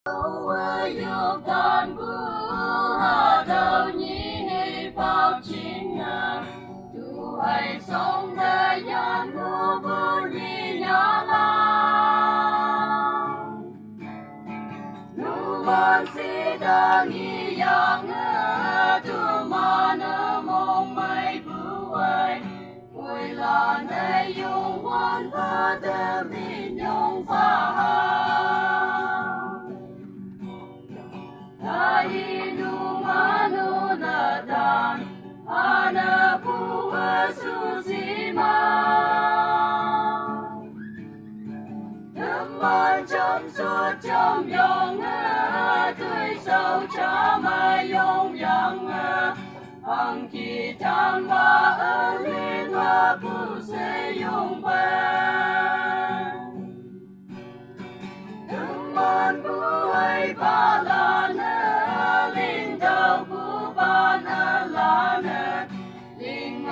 Yêu con hà đầu nhĩ bao chín tu hay sống đời nhân vô vô nhĩ nhỏ la nu man si da nhĩ yang tu man mong mai bu ai mùi là nơi yung quan và đêm in yung pha Inu manu natan ana buwa susima Man trong suốt trong yong tươi sâu cha mai yong yang Ang kitan wa alin wa bu se yong ban Man buhay balan linh đầu bu ban lan linh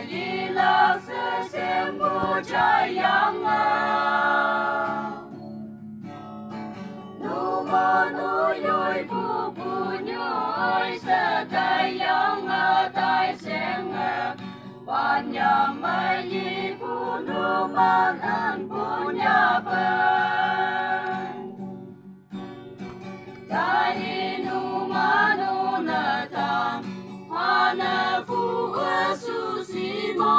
yi la se sem bu chai yang nu man yoi bu bu nhoi se tai yang tai sen ban ya mai yi bu nu man an bu nya ban Inu manu natan ana vu susimo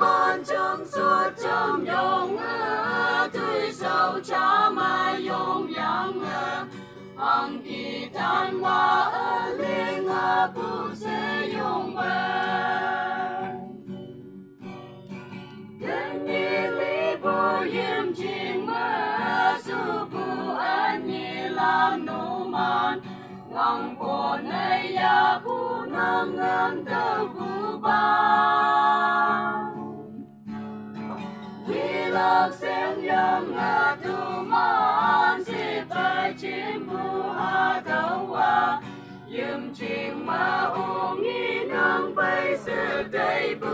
Man trong suốt trong yong tươi sâu cha mai yong yang Ang kitan wa linh bu se yong ban Đến như lý bố yếm chinh su bu an như la nô man ngang bộ này ya bu ngang ngang tơ bu ba vì lạc sen yang tu man si phải chim bu ha thâu wa yếm chinh ma ôm nghi ngang bay sự đầy bu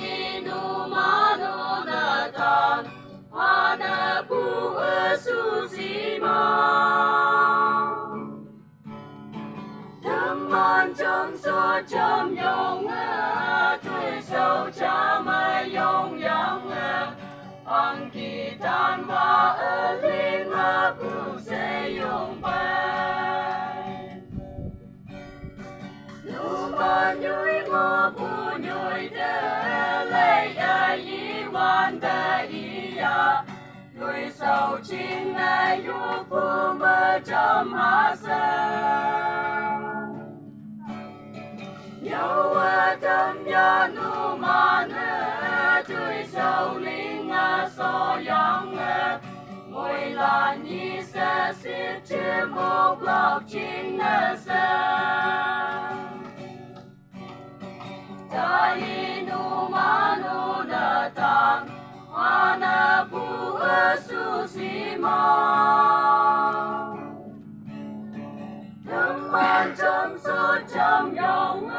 Inu manu natan ana bu susima Man trong suốt trong yong tươi sâu cha mai yong yang Ang kitan wa linh bu se yong ban Nu man yui ngo bu nhoi de lei yi wan de ya Người sầu chính này yu bu mơ trong hạ sơn Nhau tâm ya nu man tuổi sầu linh so yang Ngồi là nhi sẽ xếp trên một lọc chính sơn Inu manu natan ana bu susima Man trong suốt trong yong